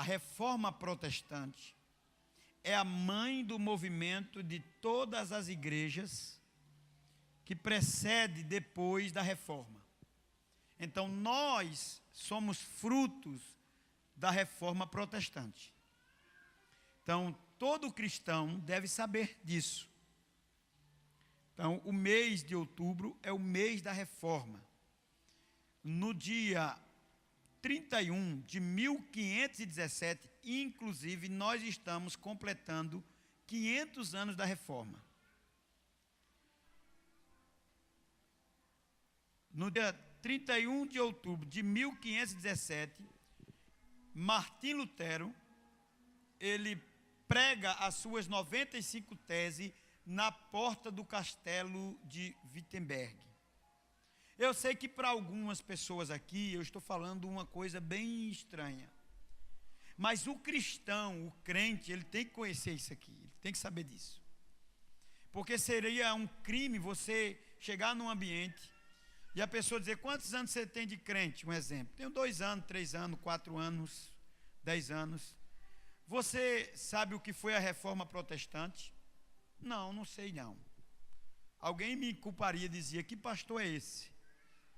a Reforma Protestante é a mãe do movimento de todas as igrejas que precede depois da Reforma. Então, nós somos frutos da Reforma Protestante. Então, todo cristão deve saber disso. Então, o mês de outubro é o mês da Reforma. No dia 31 de 1517, inclusive, nós estamos completando 500 anos da Reforma. No dia 31 de outubro de 1517, Martim Lutero, ele prega as suas 95 teses na porta do castelo de Wittenberg. Eu sei que para algumas pessoas aqui eu estou falando uma coisa bem estranha. Mas o cristão, o crente, ele tem que conhecer isso aqui, ele tem que saber disso. Porque seria um crime você chegar num ambiente e a pessoa dizer: quantos anos você tem de crente? Um exemplo. Tenho 2 anos, 3 anos, 4 anos, 10 anos. Você sabe o que foi a Reforma Protestante? Não, não sei não. Alguém me culparia e dizia: que pastor é esse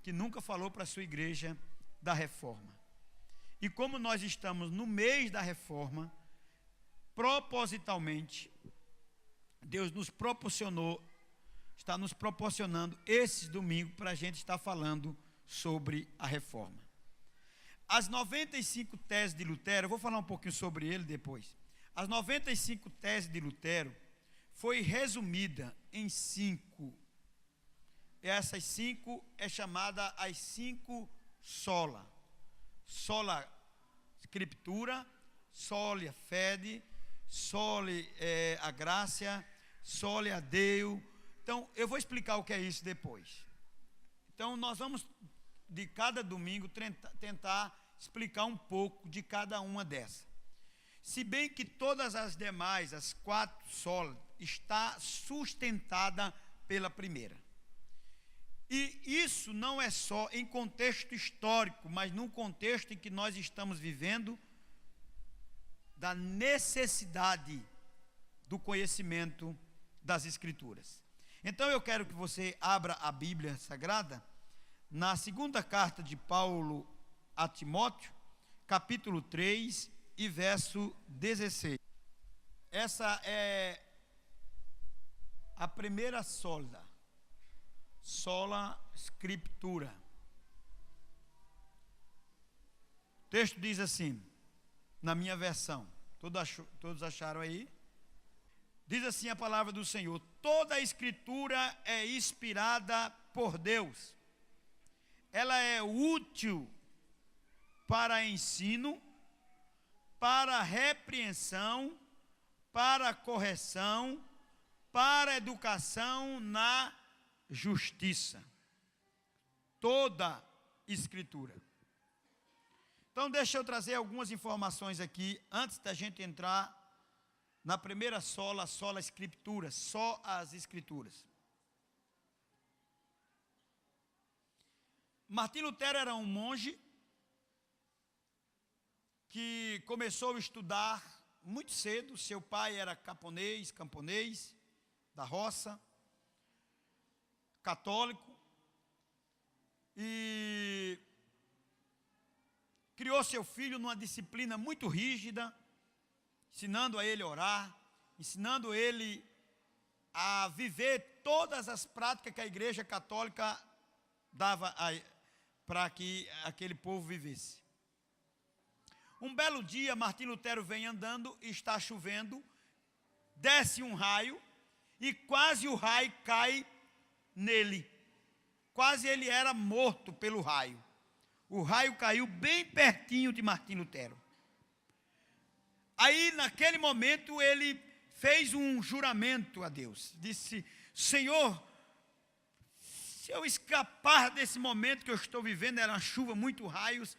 que nunca falou para a sua igreja da Reforma? E como nós estamos no mês da Reforma, propositalmente, Deus nos proporcionou, está nos proporcionando esses domingos para a gente estar falando sobre a Reforma. As 95 teses de Lutero, eu vou falar um pouquinho sobre ele depois. As 95 teses de Lutero foi resumida em 5. Essas 5 é chamada as 5 sola. Sola Scriptura, solia fede, soli a gracia, solia Deo. Então, eu vou explicar o que é isso depois. Então, nós vamos, de cada domingo, tentar explicar um pouco de cada uma dessas. Se bem que todas as demais, as 4 solas, está sustentada pela primeira. E isso não é só em contexto histórico, mas num contexto em que nós estamos vivendo da necessidade do conhecimento das Escrituras. Então eu quero que você abra a Bíblia Sagrada na segunda carta de Paulo a Timóteo, capítulo 3 e verso 16. Essa é a primeira sola Scriptura. O texto diz assim, na minha versão, todos acharam aí? Diz assim a palavra do Senhor: toda a Escritura é inspirada por Deus. Ela é útil para ensino, para repreensão, para correção, para educação na justiça. Toda Escritura. Então deixa eu trazer algumas informações aqui, antes da gente entrar na primeira sola Scriptura, só as Escrituras. Martim Lutero era um monge que começou a estudar muito cedo. Seu pai era camponês da roça, católico, e criou seu filho numa disciplina muito rígida, ensinando a ele a orar, ensinando ele a viver todas as práticas que a Igreja Católica dava para que aquele povo vivesse. Um belo dia, Martim Lutero vem andando, está chovendo, desce um raio, e quase o raio cai nele. Quase ele era morto pelo raio. O raio caiu bem pertinho de Martim Lutero. Aí, naquele momento, ele fez um juramento a Deus. Disse: Senhor, se eu escapar desse momento que eu estou vivendo, era uma chuva, muito raios.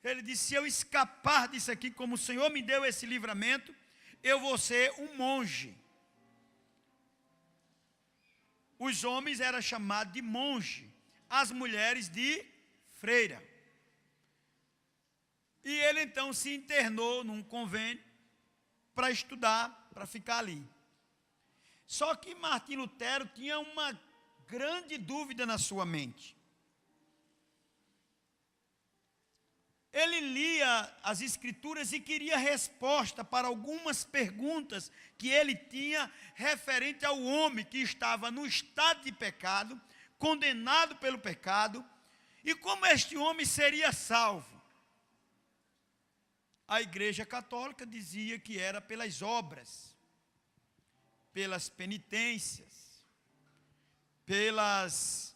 Ele disse: se eu escapar disso aqui, como o Senhor me deu esse livramento, eu vou ser um monge. Os homens eram chamados de monge, as mulheres de freira. E ele então se internou num convênio para estudar, para ficar ali. Só que Martim Lutero tinha uma grande dúvida na sua mente. Ele lia as Escrituras e queria resposta para algumas perguntas que ele tinha referente ao homem que estava no estado de pecado, condenado pelo pecado, e como este homem seria salvo. A Igreja Católica dizia que era pelas obras, pelas penitências, pelos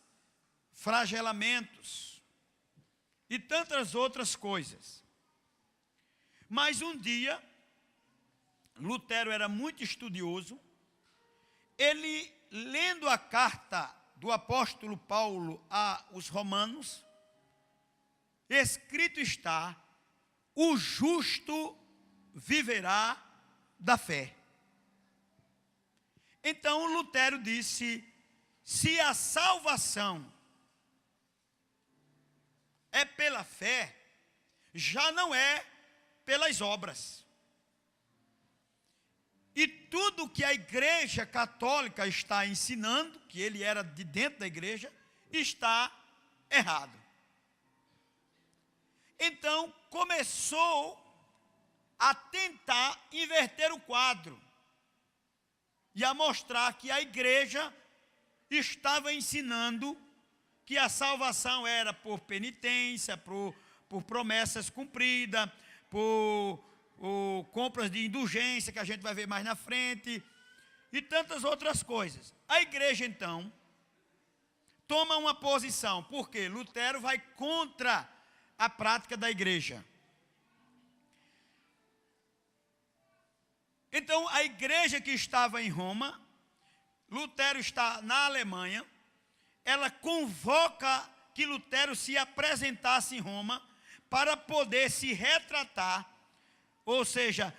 flagelamentos e tantas outras coisas. Mas um dia, Lutero era muito estudioso, ele, lendo a carta do apóstolo Paulo aos Romanos, escrito está: o justo viverá da fé. Então Lutero disse: se a salvação é pela fé, já não é pelas obras. E tudo que a Igreja Católica está ensinando, que ele era de dentro da igreja, está errado. Então começou a tentar inverter o quadro e a mostrar que a igreja estava ensinando que a salvação era por penitência, por promessas cumpridas, por compras de indulgência, que a gente vai ver mais na frente, e tantas outras coisas. A igreja, então, toma uma posição, porque Lutero vai contra a prática da igreja. Então, a igreja que estava em Roma, Lutero está na Alemanha, ela convoca que Lutero se apresentasse em Roma para poder se retratar, ou seja,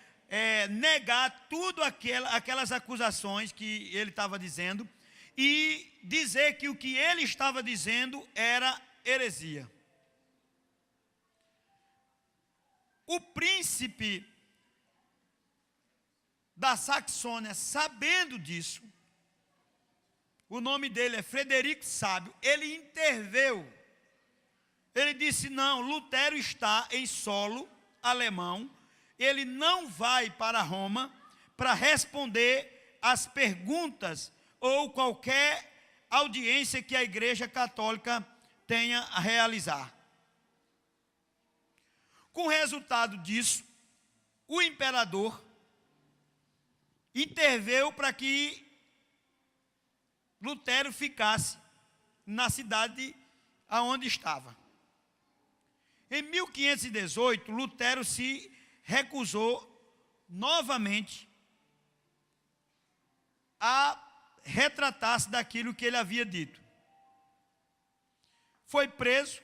negar tudo aquelas acusações que ele estava dizendo e dizer que o que ele estava dizendo era heresia. O príncipe da Saxônia, sabendo disso, o nome dele é Frederico Sábio, ele interveio. Ele disse: não, Lutero está em solo alemão, ele não vai para Roma para responder às perguntas ou qualquer audiência que a Igreja Católica tenha a realizar. Com o resultado disso, o imperador interveio para que Lutero ficasse na cidade aonde estava. Em 1518, Lutero se recusou novamente a retratar-se daquilo que ele havia dito. Foi preso,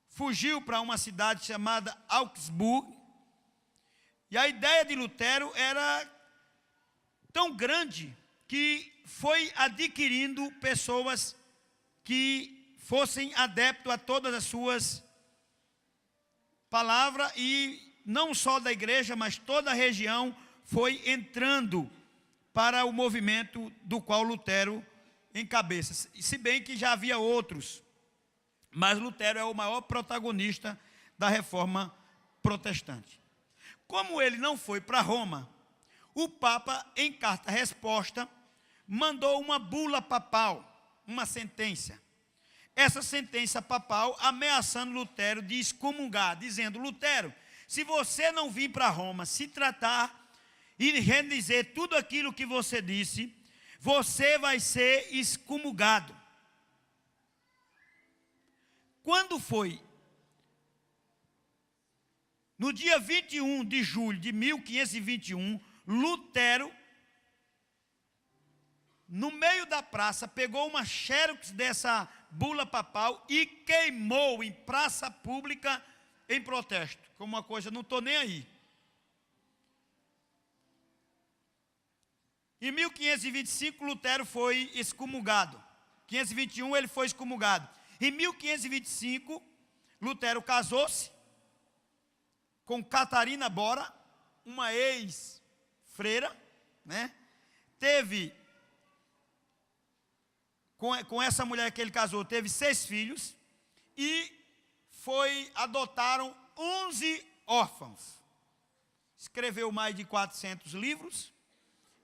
fugiu para uma cidade chamada Augsburg, e a ideia de Lutero era tão grande que foi adquirindo pessoas que fossem adeptos a todas as suas palavras, e não só da igreja, mas toda a região foi entrando para o movimento do qual Lutero encabeça. Se bem que já havia outros, mas Lutero é o maior protagonista da reforma protestante. Como ele não foi para Roma, o Papa, em carta-resposta, mandou uma bula papal, uma sentença. Essa sentença papal ameaçando Lutero de excomungar, dizendo: Lutero, se você não vir para Roma se tratar e redizer tudo aquilo que você disse, você vai ser excomungado. Quando foi? No dia 21 de julho de 1521, Lutero, no meio da praça, pegou uma xerox dessa bula papal e queimou em praça pública em protesto. Como uma coisa, não estou nem aí. Em 1525, Lutero foi excomungado. Em 1521, ele foi excomungado. Em 1525, Lutero casou-se com Catarina Bora, uma ex-freira, né? Teve, com essa mulher que ele casou, teve 6 filhos e adotaram 11 órfãos. Escreveu mais de 400 livros.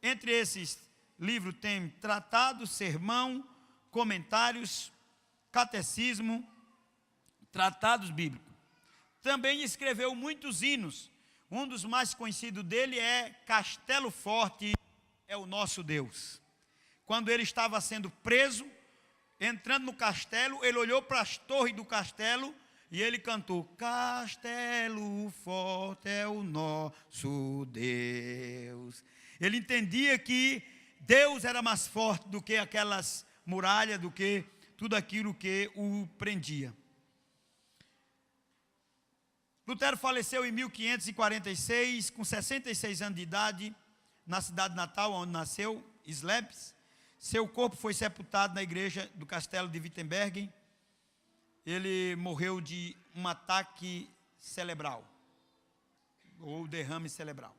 Entre esses livros tem tratado, sermão, comentários, catecismo, tratados bíblicos. Também escreveu muitos hinos. Um dos mais conhecidos dele é Castelo Forte é o Nosso Deus. Quando ele estava sendo preso, entrando no castelo, ele olhou para as torres do castelo e ele cantou: Castelo forte é o nosso Deus. Ele entendia que Deus era mais forte do que aquelas muralhas, do que tudo aquilo que o prendia. Lutero faleceu em 1546, com 66 anos de idade, na cidade natal, onde nasceu, Slebs. Seu corpo foi sepultado na igreja do castelo de Wittenberg. Ele morreu de um ataque cerebral, ou derrame cerebral.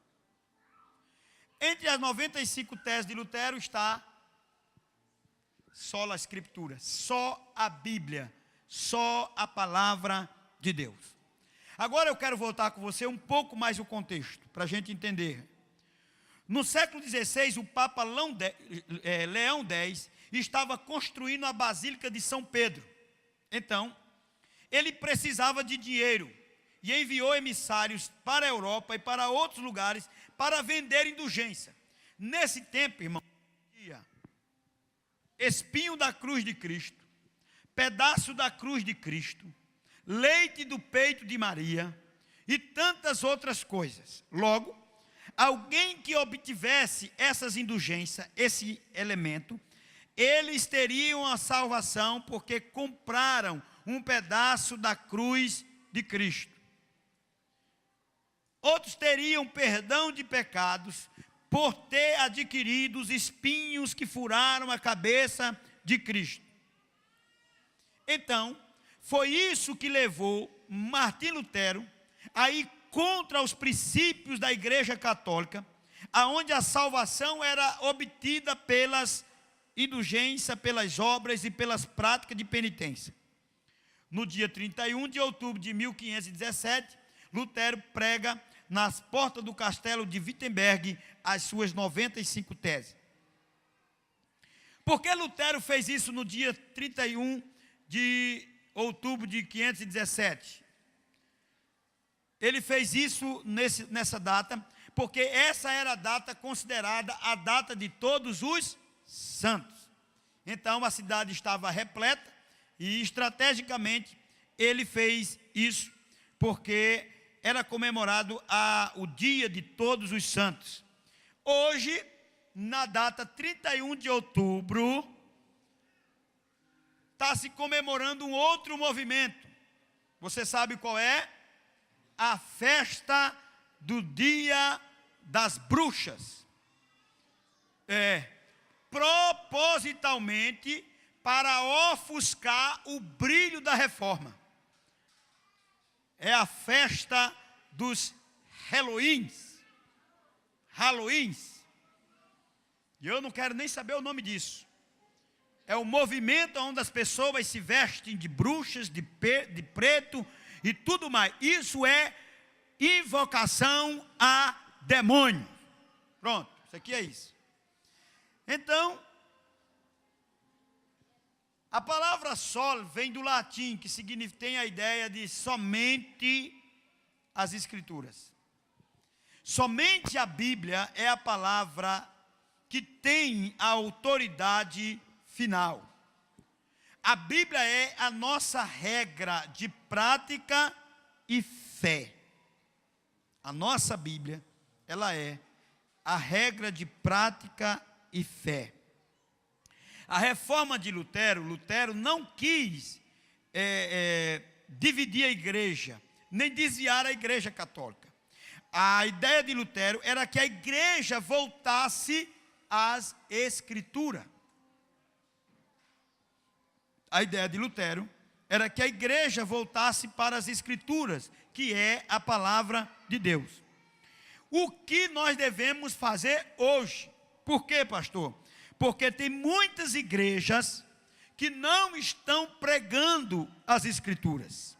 Entre as 95 teses de Lutero está só a Escritura, só a Bíblia, só a palavra de Deus. Agora eu quero voltar com você um pouco mais o contexto, para a gente entender. No século XVI, o Papa Leão X estava construindo a Basílica de São Pedro. Então, ele precisava de dinheiro e enviou emissários para a Europa e para outros lugares para vender indulgência. Nesse tempo, irmão, espinho da cruz de Cristo, pedaço da cruz de Cristo, leite do peito de Maria e tantas outras coisas. Logo, alguém que obtivesse essas indulgências, esse elemento, eles teriam a salvação porque compraram um pedaço da cruz de Cristo. Outros teriam perdão de pecados por ter adquirido os espinhos que furaram a cabeça de Cristo. Então, foi isso que levou Martim Lutero a ir contra os princípios da Igreja Católica, aonde a salvação era obtida pelas indulgências, pelas obras e pelas práticas de penitência. No dia 31 de outubro de 1517, Lutero prega nas portas do castelo de Wittenberg as suas 95 teses. Por que Lutero fez isso no dia 31 de outubro de 1517? Ele fez isso nessa data, porque essa era a data considerada a data de todos os santos. Então a cidade estava repleta e estrategicamente ele fez isso, porque era comemorado o dia de todos os santos. Hoje, na data 31 de outubro, está se comemorando um outro movimento. Você sabe qual é? A festa do Dia das Bruxas. Propositalmente para ofuscar o brilho da reforma. É a festa dos Halloweens. E eu não quero nem saber o nome disso. É o movimento onde as pessoas se vestem de bruxas, de preto e tudo mais. Isso é invocação a demônio. Pronto, isso aqui é isso. Então, a palavra sol vem do latim, que tem a ideia de somente as Escrituras. Somente a Bíblia é a palavra que tem a autoridade final. A Bíblia é a nossa regra de prática e fé. A nossa Bíblia, ela é a regra de prática e fé. A reforma de Lutero não quis dividir a igreja, nem desviar a igreja católica. A ideia de Lutero era que a igreja voltasse às Escrituras. A ideia de Lutero era que a igreja voltasse para as Escrituras, que é a palavra de Deus. O que nós devemos fazer hoje? Por quê, pastor? Porque tem muitas igrejas que não estão pregando as Escrituras,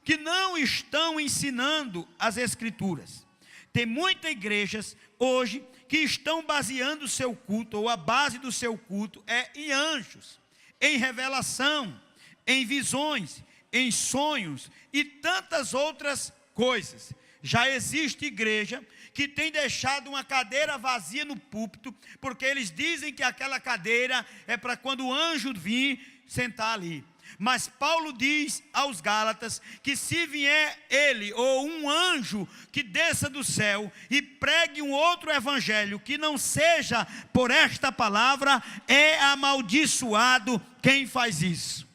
que não estão ensinando as Escrituras. Tem muitas igrejas hoje que estão baseando o seu culto, ou a base do seu culto é em anjos, em revelação, em visões, em sonhos e tantas outras coisas. Já existe igreja que tem deixado uma cadeira vazia no púlpito, porque eles dizem que aquela cadeira é para quando o anjo vir sentar ali. Mas Paulo diz aos Gálatas que se vier ele ou um anjo que desça do céu e pregue um outro evangelho que não seja por esta palavra, é amaldiçoado quem faz isso.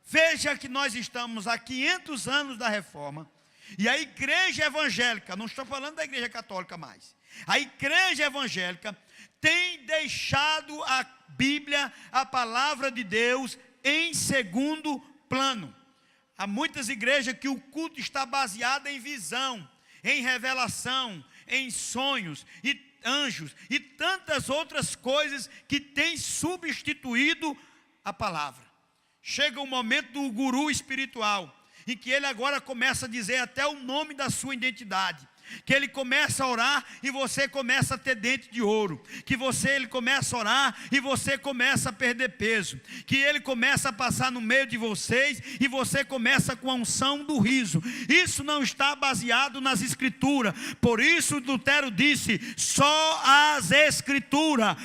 Veja que nós estamos há 500 anos da reforma, e a igreja evangélica, não estou falando da igreja católica mais, a igreja evangélica tem deixado a Bíblia, a palavra de Deus, em segundo plano. Há muitas igrejas que o culto está baseado em visão, em revelação, em sonhos e anjos e tantas outras coisas que têm substituído a palavra. Chega o momento do guru espiritual, em que ele agora começa a dizer até o nome da sua identidade, que ele começa a orar e você começa a ter dente de ouro, que ele começa a orar e você começa a perder peso, que ele começa a passar no meio de vocês e você começa com a unção do riso. Isso não está baseado nas Escrituras. Por isso Lutero disse: só as Escrituras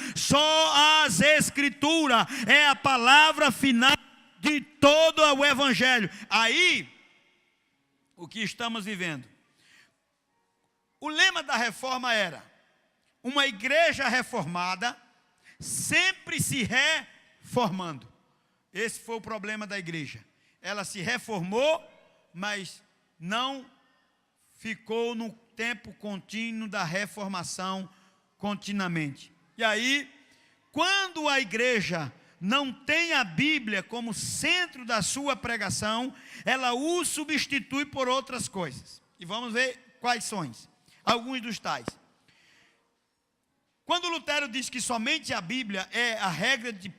é a palavra final de todo o evangelho. Aí, o que estamos vivendo? O lema da reforma era: uma igreja reformada sempre se reformando. Esse foi o problema da igreja. Ela se reformou, mas não ficou no tempo contínuo da reformação continuamente. E aí, quando a igreja não tem a Bíblia como centro da sua pregação, ela o substitui por outras coisas. E vamos ver quais são alguns dos tais. Quando Lutero diz que somente a Bíblia é a regra de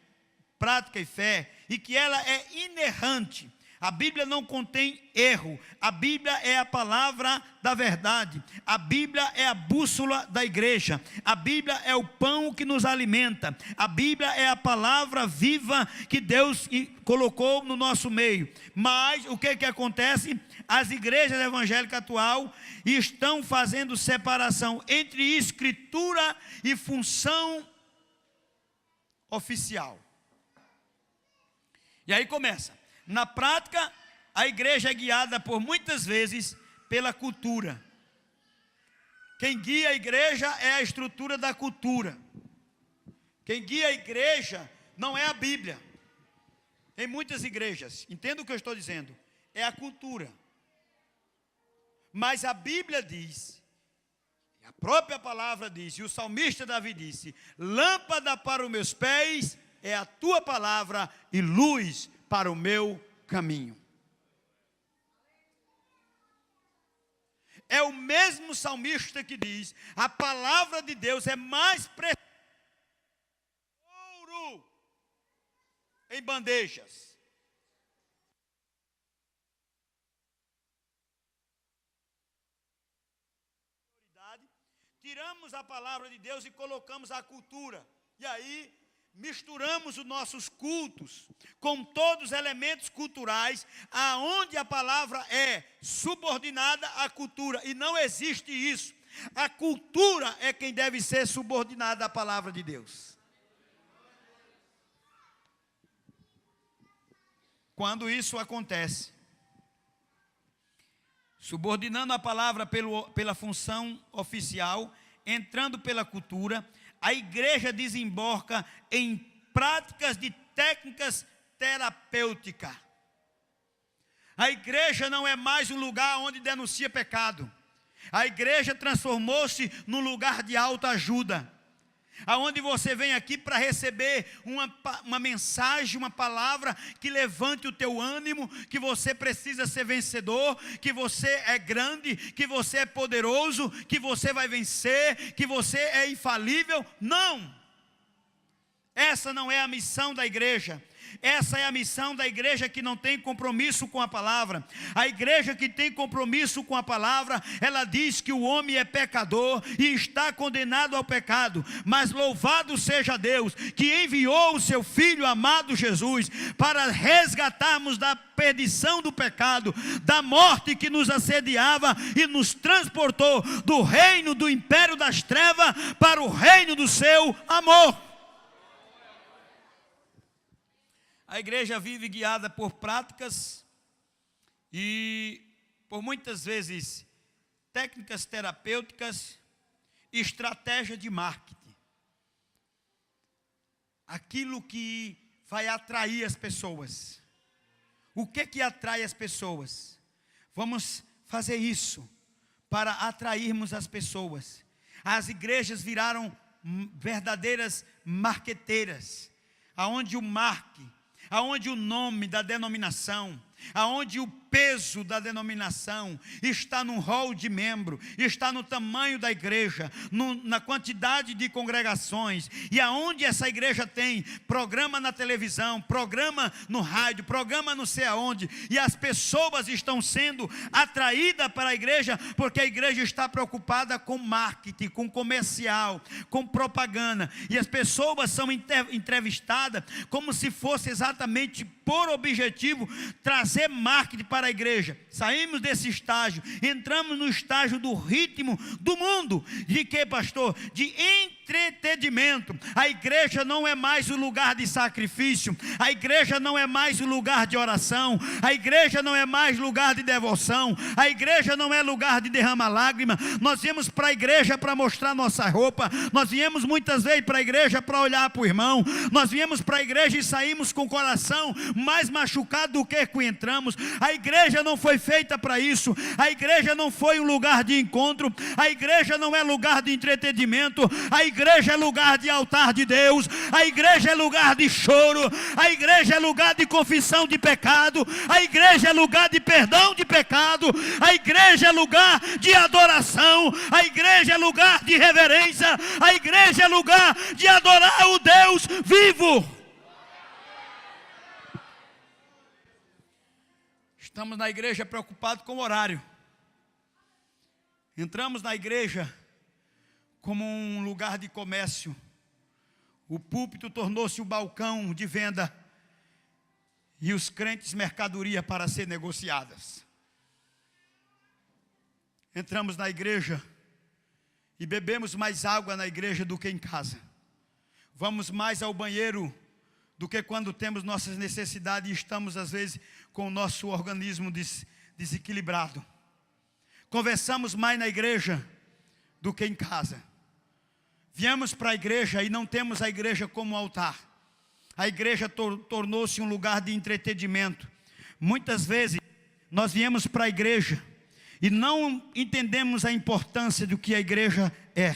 prática e fé, e que ela é inerrante, a Bíblia não contém erro, a Bíblia é a palavra da verdade, a Bíblia é a bússola da igreja, a Bíblia é o pão que nos alimenta, a Bíblia é a palavra viva que Deus colocou no nosso meio. Mas o que acontece? As igrejas evangélicas atual estão fazendo separação entre escritura e função oficial. E aí começa. Na prática, a igreja é guiada por muitas vezes pela cultura. Quem guia a igreja é a estrutura da cultura. Quem guia a igreja não é a Bíblia. Em muitas igrejas, entenda o que eu estou dizendo, é a cultura. Mas a Bíblia diz, a própria palavra diz, e o salmista Davi disse: lâmpada para os meus pés é a tua palavra e luz para o meu caminho. É o mesmo salmista que diz: a palavra de Deus é mais preciosa que ouro em bandejas. Tiramos a palavra de Deus e colocamos a cultura. E aí misturamos os nossos cultos com todos os elementos culturais, aonde a palavra é subordinada à cultura, e não existe isso. A cultura é quem deve ser subordinada à palavra de Deus. Quando isso acontece, subordinando a palavra pela função oficial, entrando pela cultura, a igreja desemboca em práticas de técnicas terapêuticas. A igreja não é mais um lugar onde denuncia pecado. A igreja transformou-se num lugar de autoajuda. aonde você vem aqui para receber uma mensagem, uma palavra que levante o teu ânimo, que você precisa ser vencedor, que você é grande, que você é poderoso, que você vai vencer, que você é infalível. Não! Essa não é a missão da igreja. Essa é a missão da igreja que não tem compromisso com a palavra. A igreja que tem compromisso com a palavra, ela diz que o homem é pecador e está condenado ao pecado, mas louvado seja Deus, que enviou o seu Filho amado Jesus, para resgatarmos da perdição do pecado, da morte que nos assediava, e nos transportou do reino do império das trevas, para o reino do seu amor. A igreja vive guiada por práticas e por muitas vezes técnicas terapêuticas e estratégia de marketing. Aquilo que vai atrair as pessoas. O que atrai as pessoas? Vamos fazer isso para atrairmos as pessoas. As igrejas viraram verdadeiras marqueteiras, aonde o marketing, aonde o nome da denominação, aonde o peso da denominação está no rol de membro, está no tamanho da igreja, na quantidade de congregações, e aonde essa igreja tem programa na televisão, programa no rádio, programa não sei aonde, e as pessoas estão sendo atraídas para a igreja, porque a igreja está preocupada com marketing, com comercial, com propaganda, e as pessoas são entrevistadas como se fosse exatamente por objetivo trazer marketing para a igreja. Saímos desse estágio, entramos no estágio do ritmo do mundo. De que, pastor? De entretenimento. A igreja não é mais o lugar de sacrifício, a igreja não é mais o lugar de oração, a igreja não é mais lugar de devoção, a igreja não é lugar de derramar lágrima. Nós viemos para a igreja para mostrar nossa roupa, nós viemos muitas vezes para a igreja para olhar para o irmão, nós viemos para a igreja e saímos com o coração mais machucado do que entramos. A igreja não foi feita para isso, a igreja não foi um lugar de encontro, a igreja não é lugar de entretenimento, a igreja é lugar de altar de Deus, a igreja é lugar de choro, a igreja é lugar de confissão de pecado, a igreja é lugar de perdão de pecado, a igreja é lugar de adoração, a igreja é lugar de reverência, a igreja é lugar de adorar o Deus vivo. Estamos na igreja preocupados com o horário. Entramos na igreja como um lugar de comércio. O púlpito tornou-se o balcão de venda e os crentes mercadoria para ser negociadas. Entramos na igreja e bebemos mais água na igreja do que em casa. Vamos mais ao banheiro do que quando temos nossas necessidades e estamos às vezes com o nosso organismo desequilibrado. Conversamos mais na igreja do que em casa. Viemos para a igreja e não temos a igreja como altar. A igreja tornou-se um lugar de entretenimento. Muitas vezes nós viemos para a igreja e não entendemos a importância do que a igreja é.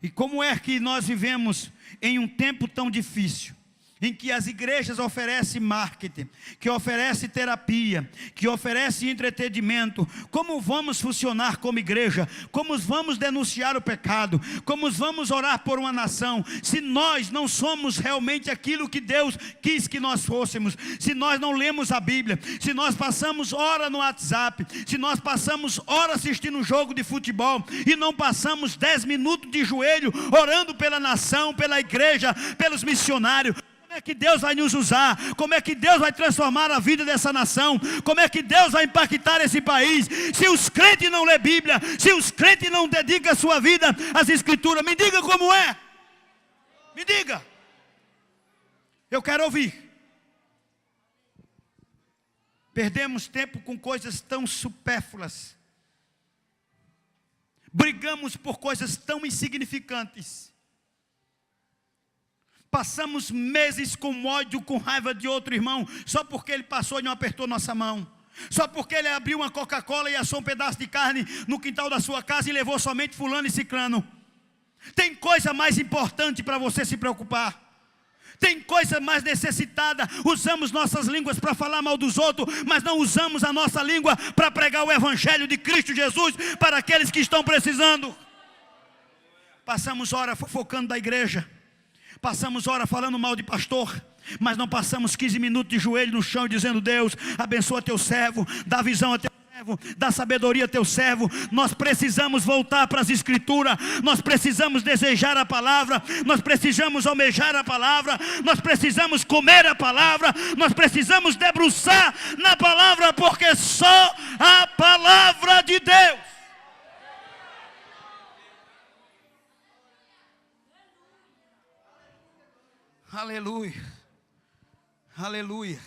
E como é que nós vivemos em um tempo tão difícil, em que as igrejas oferecem marketing, que oferecem terapia, que oferecem entretenimento. Como vamos funcionar como igreja? Como vamos denunciar o pecado? Como vamos orar por uma nação, se nós não somos realmente aquilo que Deus quis que nós fôssemos? Se nós não lemos a Bíblia, se nós passamos hora no WhatsApp, se nós passamos hora assistindo um jogo de futebol, e não passamos 10 minutos de joelho, orando pela nação, pela igreja, pelos missionários. Como é que Deus vai nos usar? Como é que Deus vai transformar a vida dessa nação? Como é que Deus vai impactar esse país? Se os crentes não lêem Bíblia, se os crentes não dedicam a sua vida às Escrituras, me diga como é. Me diga. Eu quero ouvir. Perdemos tempo com coisas tão supérfluas. Brigamos por coisas tão insignificantes. Passamos meses com ódio, com raiva de outro irmão, só porque ele passou e não apertou nossa mão. Só porque ele abriu uma Coca-Cola e assou um pedaço de carne no quintal da sua casa e levou somente fulano e ciclano. Tem coisa mais importante para você se preocupar. Tem coisa mais necessitada. Usamos nossas línguas para falar mal dos outros, mas não usamos a nossa língua para pregar o evangelho de Cristo Jesus para aqueles que estão precisando. Passamos hora fofocando da igreja, passamos hora falando mal de pastor, mas não passamos 15 minutos de joelho no chão dizendo: Deus, abençoa teu servo, dá visão a teu servo, dá sabedoria a teu servo. Nós precisamos voltar para as escrituras, nós precisamos desejar a palavra, nós precisamos almejar a palavra, nós precisamos comer a palavra, nós precisamos debruçar na palavra, porque só a palavra de Deus. Aleluia, aleluia.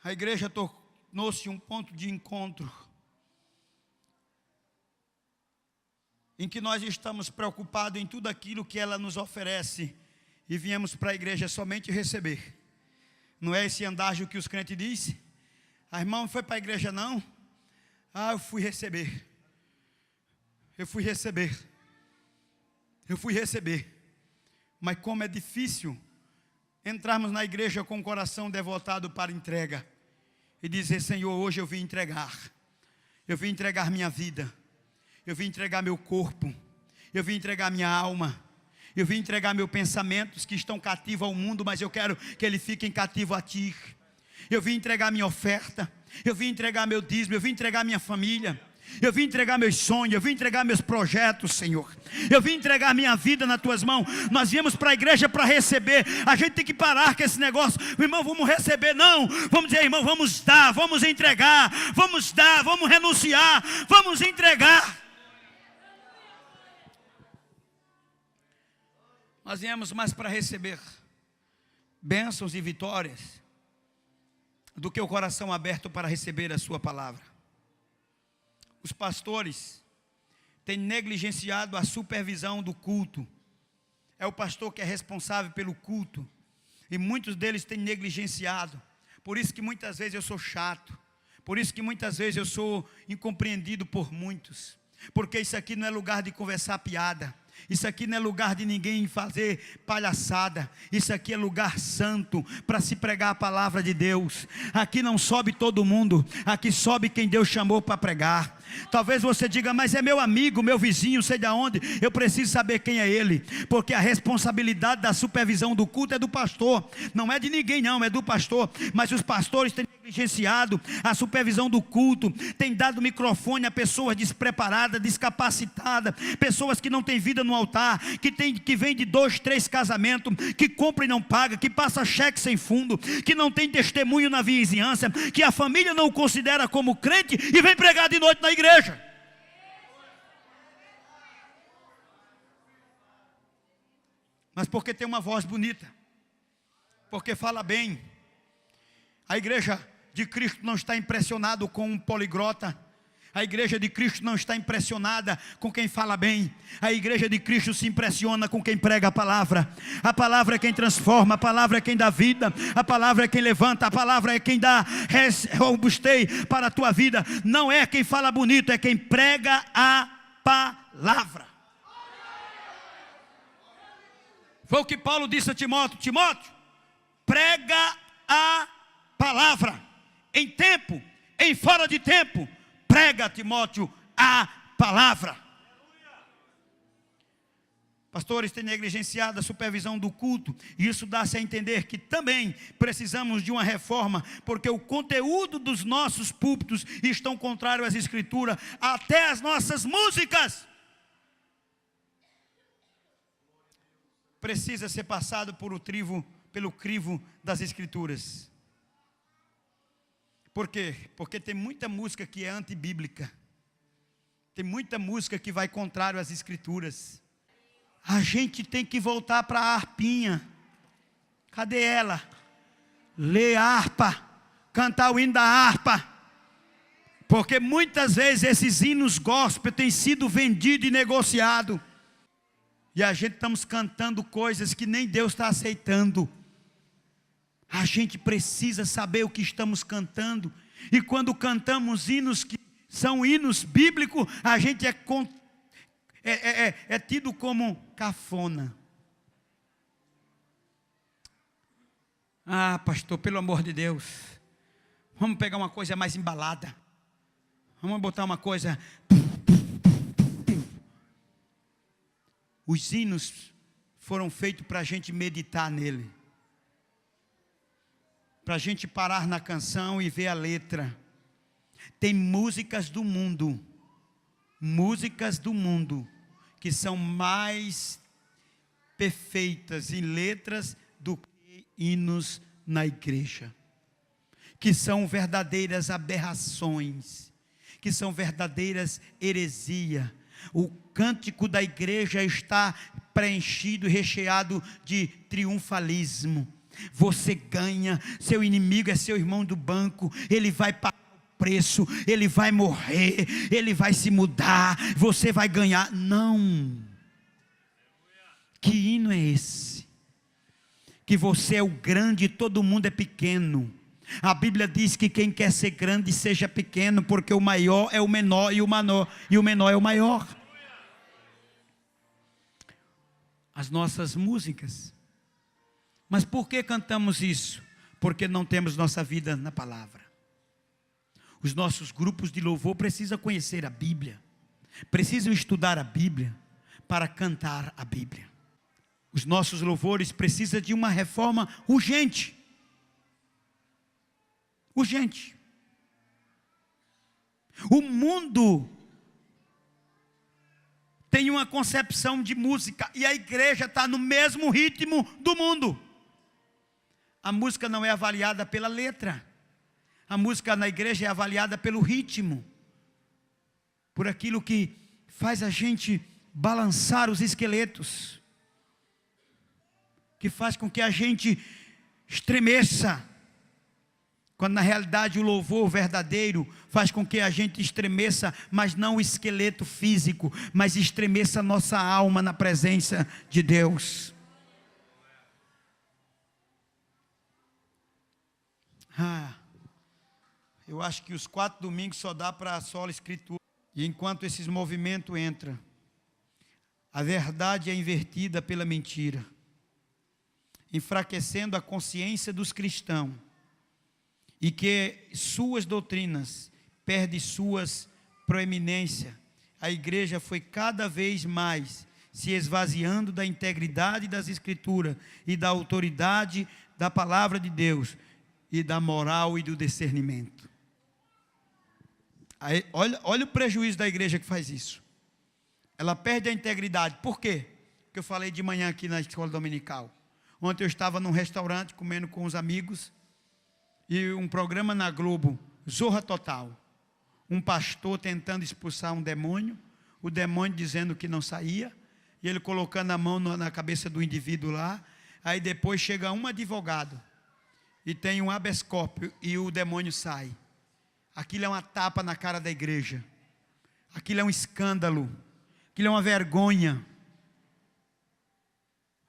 A igreja tornou-se um ponto de encontro, em que nós estamos preocupados em tudo aquilo que ela nos oferece, e viemos para a igreja somente receber. Não é esse andágio que os crentes dizem? A irmã não foi para a igreja não? Eu fui receber. Eu fui receber. Eu fui receber. Mas como é difícil entrarmos na igreja com o coração devotado para entrega e dizer: Senhor, hoje eu vim entregar. Eu vim entregar minha vida. Eu vim entregar meu corpo. Eu vim entregar minha alma. Eu vim entregar meus pensamentos que estão cativos ao mundo, mas eu quero que eles fiquem cativos a Ti. Eu vim entregar minha oferta. Eu vim entregar meu dízimo. Eu vim entregar minha família. Eu vim entregar meus sonhos, eu vim entregar meus projetos, Senhor. Eu vim entregar minha vida nas Tuas mãos. Nós viemos para a igreja para receber. A gente tem que parar com esse negócio: irmão, vamos receber. Não, vamos dizer: irmão, vamos dar, vamos entregar. Vamos dar, vamos renunciar, vamos entregar. Nós viemos mais para receber bênçãos e vitórias do que o coração aberto para receber a Sua palavra. Os pastores têm negligenciado a supervisão do culto. É o pastor que é responsável pelo culto, e muitos deles têm negligenciado. Por isso que muitas vezes eu sou chato, por isso que muitas vezes eu sou incompreendido por muitos, porque isso aqui não é lugar de conversar piada. Isso aqui não é lugar de ninguém fazer palhaçada. Isso aqui é lugar santo para se pregar a palavra de Deus. Aqui não sobe todo mundo, aqui sobe quem Deus chamou para pregar. Talvez você diga: mas é meu amigo, meu vizinho, sei de onde. Eu preciso saber quem é ele, porque a responsabilidade da supervisão do culto é do pastor. Não é de ninguém não, é do pastor. Mas os pastores têm negligenciado a supervisão do culto, têm dado microfone a pessoas despreparadas, descapacitadas, pessoas que não têm vida no altar, que vem de 2, 3 casamentos, que compra e não paga, que passa cheque sem fundo, que não tem testemunho na vizinhança, que a família não o considera como crente e vem pregar de noite na igreja. Mas porque tem uma voz bonita, porque fala bem. A igreja de Cristo não está impressionado com um poliglota. A igreja de Cristo não está impressionada com quem fala bem. A igreja de Cristo se impressiona com quem prega a palavra. A palavra é quem transforma, a palavra é quem dá vida, a palavra é quem levanta, a palavra é quem dá robustez para a tua vida. Não é quem fala bonito, é quem prega a palavra. Foi o que Paulo disse a Timóteo: Timóteo, prega a palavra, em tempo, em fora de tempo. Prega, Timóteo, a palavra. Pastores têm negligenciado a supervisão do culto, e isso dá-se a entender que também precisamos de uma reforma, porque o conteúdo dos nossos púlpitos estão contrários às escrituras, até as nossas músicas. Precisa ser passado pelo crivo das escrituras. Por quê? Porque tem muita música que é antibíblica. Tem muita música que vai contrário às escrituras. A gente tem que voltar para a harpinha. Cadê ela? Ler harpa, cantar o hino da harpa. Porque muitas vezes esses hinos gospel têm sido vendidos e negociados. E a gente estamos cantando coisas que nem Deus está aceitando. A gente precisa saber o que estamos cantando. E quando cantamos hinos que são hinos bíblicos, a gente é tido como cafona. Ah, pastor, pelo amor de Deus, vamos pegar uma coisa mais embalada. Vamos botar uma coisa. Os hinos foram feitos para a gente meditar nele, para a gente parar na canção e ver a letra. Tem músicas do mundo, que são mais perfeitas em letras do que hinos na igreja, que são verdadeiras aberrações, que são verdadeiras heresias. O cântico da igreja está preenchido e recheado de triunfalismo. Você ganha, seu inimigo é seu irmão do banco, ele vai pagar o preço, ele vai morrer, ele vai se mudar, você vai ganhar. Não. Que hino é esse? Que você é o grande e todo mundo é pequeno. A Bíblia diz que quem quer ser grande seja pequeno, porque o maior é o menor e o menor é o maior. As nossas músicas. Mas por que cantamos isso? Porque não temos nossa vida na palavra. Os nossos grupos de louvor precisam conhecer a Bíblia, precisam estudar a Bíblia para cantar a Bíblia. Os nossos louvores precisam de uma reforma urgente. Urgente. O mundo tem uma concepção de música e a igreja está no mesmo ritmo do mundo. A música não é avaliada pela letra, a música na igreja é avaliada pelo ritmo, por aquilo que faz a gente balançar os esqueletos, que faz com que a gente estremeça, quando na realidade o louvor verdadeiro faz com que a gente estremeça, mas não o esqueleto físico, mas estremeça a nossa alma na presença de Deus. Eu acho que os 4 domingos só dá para a sola escritura. E enquanto esses movimentos entram, a verdade é invertida pela mentira, enfraquecendo a consciência dos cristãos, e que suas doutrinas perdem suas proeminência. A igreja foi cada vez mais se esvaziando da integridade das escrituras e da autoridade da palavra de Deus e da moral e do discernimento. Aí, olha o prejuízo da igreja que faz isso. Ela perde a integridade. Por quê? Porque eu falei de manhã aqui na escola dominical. Ontem eu estava num restaurante comendo com os amigos, e um programa na Globo, Zorra Total. Um pastor tentando expulsar um demônio, o demônio dizendo que não saía, e ele colocando a mão na cabeça do indivíduo lá. Aí depois chega um advogado, e tem um habeas corpus, e o demônio sai. Aquilo é uma tapa na cara da igreja, aquilo é um escândalo, aquilo é uma vergonha,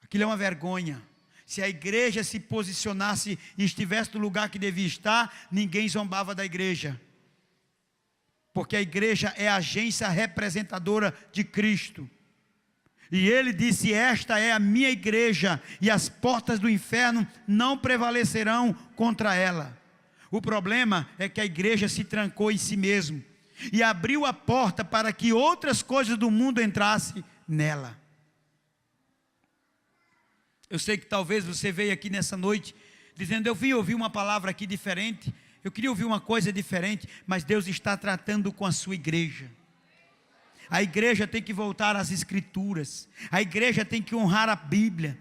aquilo é uma vergonha. Se a igreja se posicionasse e estivesse no lugar que devia estar, ninguém zombava da igreja, porque a igreja é a agência representadora de Cristo, e ele disse: esta é a minha igreja, e as portas do inferno não prevalecerão contra ela. O problema é que a igreja se trancou em si mesmo, e abriu a porta para que outras coisas do mundo entrassem nela. Eu sei que talvez você veio aqui nessa noite dizendo: eu vim ouvir uma palavra aqui diferente, eu queria ouvir uma coisa diferente, mas Deus está tratando com a sua igreja. A igreja tem que voltar às escrituras, a igreja tem que honrar a Bíblia,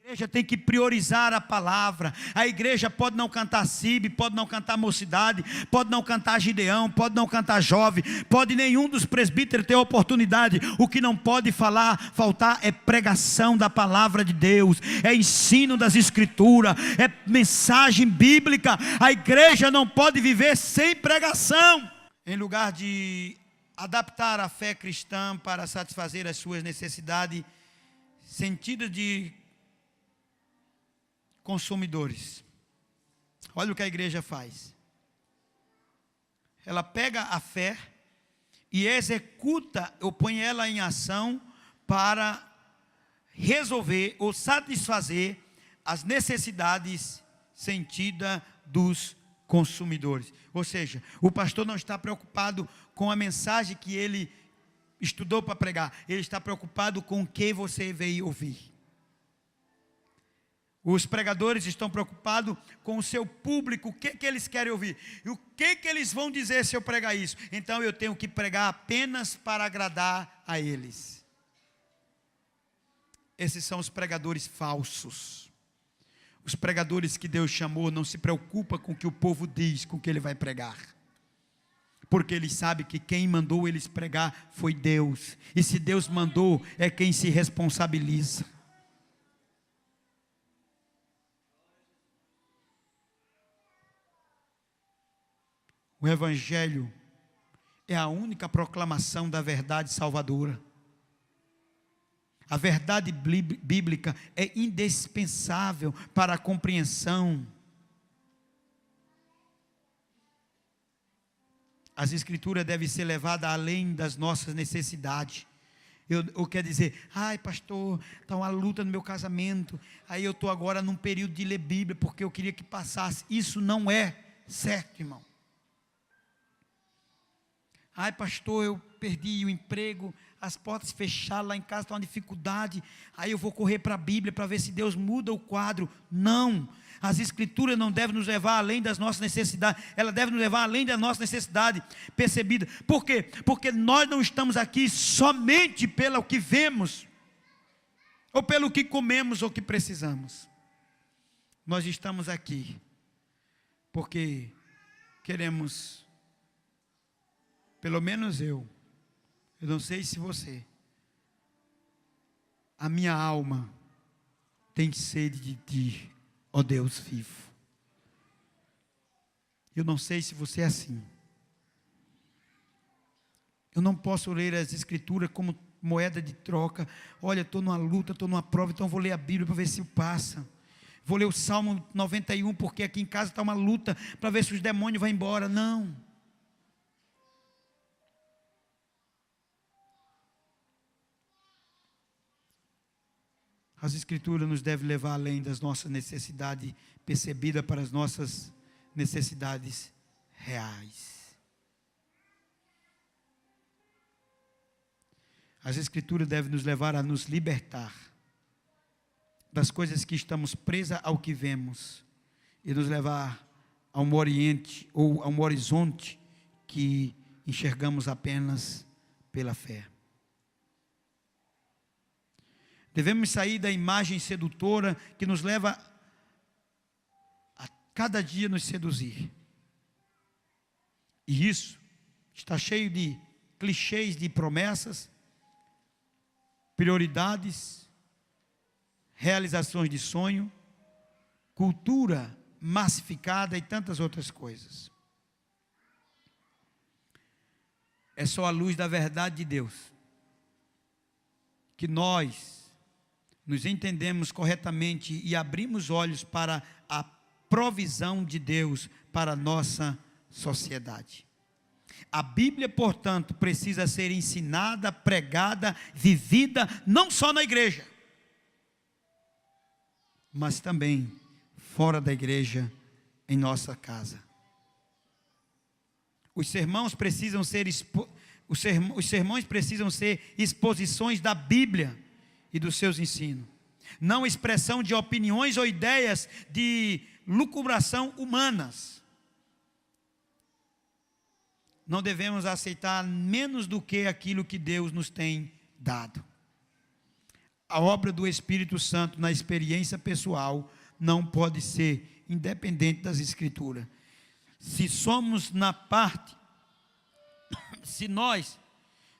a igreja tem que priorizar a palavra. A igreja pode não cantar Cibe, pode não cantar Mocidade, pode não cantar Gideão, pode não cantar Jovem, pode nenhum dos presbíteros ter oportunidade. O que não pode faltar é pregação da palavra de Deus, é ensino das escrituras, é mensagem bíblica. A igreja não pode viver sem pregação. Em lugar de adaptar a fé cristã para satisfazer as suas necessidades sentidas de consumidores, olha o que a igreja faz. Ela pega a fé e executa ou põe ela em ação para resolver ou satisfazer as necessidades sentidas dos consumidores. Ou seja, o pastor não está preocupado com a mensagem que ele estudou para pregar, ele está preocupado com o que você veio ouvir. Os pregadores estão preocupados com o seu público, o que eles querem ouvir, e o que eles vão dizer se eu pregar isso. Então eu tenho que pregar apenas para agradar a eles. Esses são os pregadores falsos. Os pregadores que Deus chamou não se preocupa com o que o povo diz, com o que ele vai pregar. Porque ele sabe que quem mandou eles pregar foi Deus. E se Deus mandou, é quem se responsabiliza. O Evangelho é a única proclamação da verdade salvadora. A verdade bíblica é indispensável para a compreensão. As escrituras devem ser levadas além das nossas necessidades. Eu quero dizer, ai pastor, está uma luta no meu casamento, aí eu estou agora num período de ler Bíblia, porque eu queria que passasse. Isso não é certo, irmão. Ai pastor, eu perdi o emprego, as portas fecharam lá em casa, está uma dificuldade, aí eu vou correr para a Bíblia para ver se Deus muda o quadro. Não, as escrituras não devem nos levar além das nossas necessidades, ela deve nos levar além da nossa necessidade percebida. Por quê? Porque nós não estamos aqui somente pelo que vemos, ou pelo que comemos ou que precisamos. Nós estamos aqui porque queremos, pelo menos eu não sei se você, a minha alma tem sede de ti, ó Deus vivo. Eu não sei se você é assim. Eu não posso ler as escrituras como moeda de troca. Olha, estou numa luta, estou numa prova, então vou ler a Bíblia para ver se passa. Vou ler o Salmo 91, porque aqui em casa está uma luta, para ver se os demônios vão embora. Não. As escrituras nos devem levar além das nossas necessidades percebidas para as nossas necessidades reais. As escrituras devem nos levar a nos libertar das coisas que estamos presas ao que vemos e nos levar a um oriente ou a um horizonte que enxergamos apenas pela fé. Devemos sair da imagem sedutora que nos leva a cada dia nos seduzir. E isso está cheio de clichês, de promessas, prioridades, realizações de sonho, cultura massificada e tantas outras coisas. É só a luz da verdade de Deus que nós nos entendemos corretamente e abrimos olhos para a provisão de Deus para a nossa sociedade. A Bíblia, portanto, precisa ser ensinada, pregada, vivida, não só na igreja, mas também fora da igreja, em nossa casa. Os sermões precisam ser exposições da Bíblia e dos seus ensinos, não expressão de opiniões ou ideias de lucubração humanas. Não devemos aceitar menos do que aquilo que Deus nos tem dado. A obra do Espírito Santo na experiência pessoal não pode ser independente das Escrituras. Se nós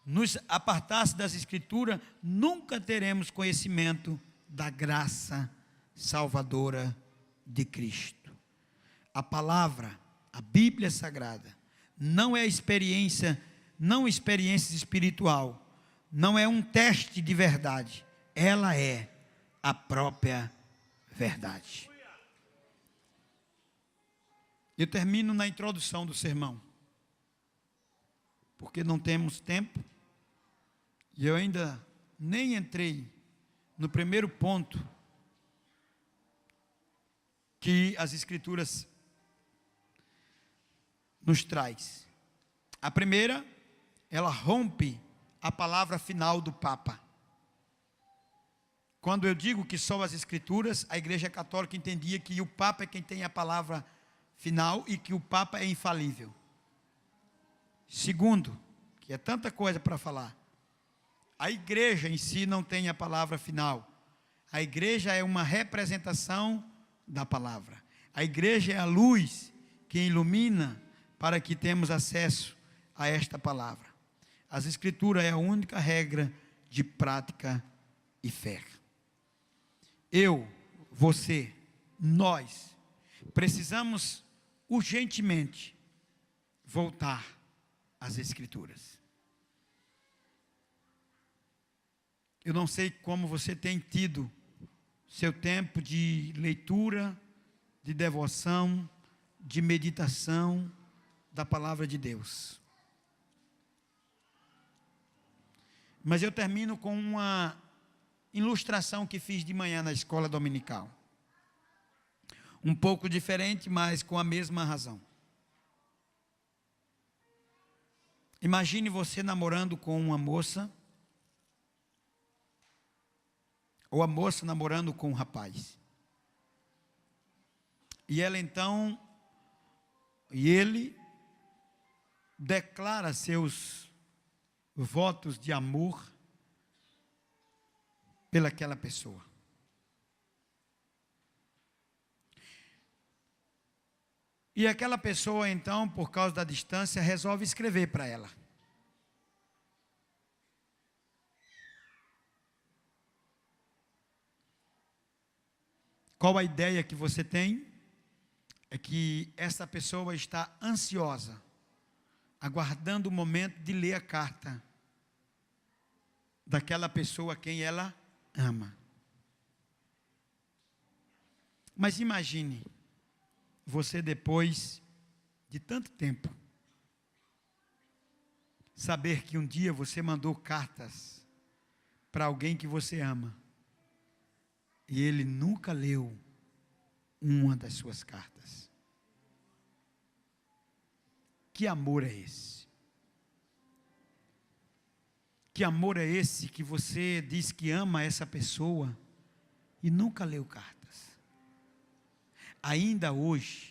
nos apartasse das Escrituras, nunca teremos conhecimento da graça salvadora de Cristo. A palavra, a Bíblia Sagrada, não é experiência espiritual, não é um teste de verdade, ela é a própria verdade. Eu termino na introdução do sermão. porque não temos tempo, e eu ainda nem entrei no primeiro ponto que as Escrituras nos traz. A primeira, ela rompe a palavra final do Papa. Quando eu digo que só as Escrituras, a Igreja Católica entendia que o Papa é quem tem a palavra final e que o Papa é infalível. Segundo, que é tanta coisa para falar, a Igreja em si não tem a palavra final. A Igreja é uma representação da palavra. A Igreja é a luz que ilumina para que temos acesso a esta palavra. As Escrituras é a única regra de prática e fé. Eu, você, nós precisamos urgentemente voltar às Escrituras. Eu não sei como você tem tido seu tempo de leitura, de devoção, de meditação da palavra de Deus. Mas eu termino com uma ilustração que fiz de manhã na escola dominical. Um pouco diferente, mas com a mesma razão. Imagine você namorando com uma moça, ou a moça namorando com um rapaz. E ela então, e ele declara seus votos de amor pelaquela pessoa. E aquela pessoa então, por causa da distância, resolve escrever para ela. Qual a ideia que você tem? É que essa pessoa está ansiosa, aguardando o momento de ler a carta daquela pessoa a quem ela ama. Mas imagine, você depois de tanto tempo, saber que um dia você mandou cartas para alguém que você ama, e ele nunca leu uma das suas cartas. Que amor é esse? Que amor é esse que você diz que ama essa pessoa e nunca leu cartas? Ainda hoje,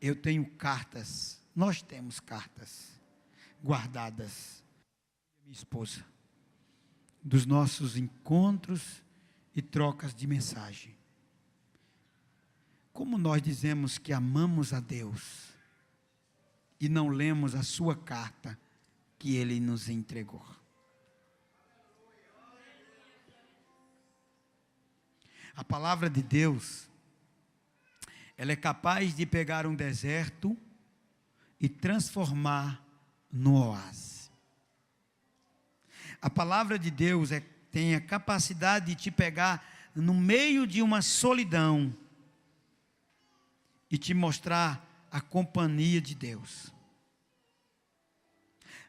eu tenho cartas, nós temos cartas guardadas, minha esposa, dos nossos encontros e trocas de mensagem. Como nós dizemos que amamos a Deus e não lemos a sua carta que Ele nos entregou? A palavra de Deus, ela é capaz de pegar um deserto e transformar no oásis. A palavra de Deus tem a capacidade de te pegar no meio de uma solidão e te mostrar a companhia de Deus.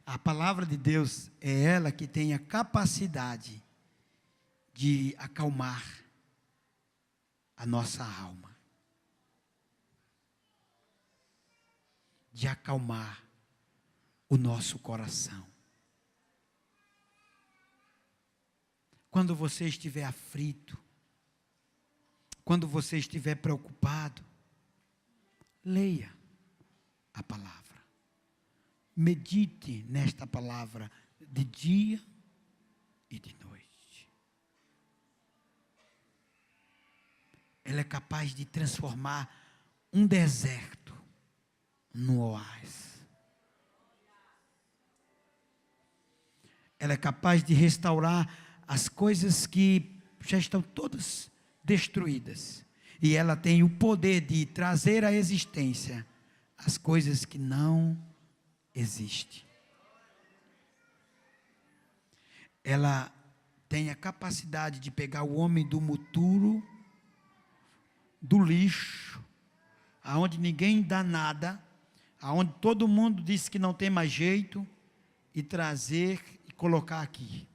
A palavra de Deus é ela que tem a capacidade de acalmar a nossa alma, de acalmar o nosso coração. Quando você estiver aflito, quando você estiver preocupado, leia a palavra. Medite nesta palavra de dia e de noite. Ela é capaz de transformar um deserto no oásis. Ela é capaz de restaurar as coisas que já estão todas destruídas. E ela tem o poder de trazer à existência as coisas que não existem. Ela tem a capacidade de pegar o homem do muturo, do lixo, aonde ninguém dá nada, aonde todo mundo disse que não tem mais jeito, e trazer e colocar aqui.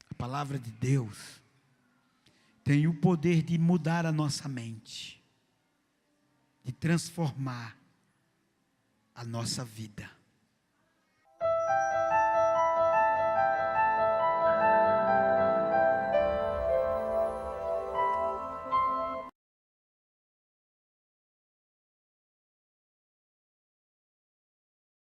A palavra de Deus tem o poder de mudar a nossa mente, de transformar a nossa vida.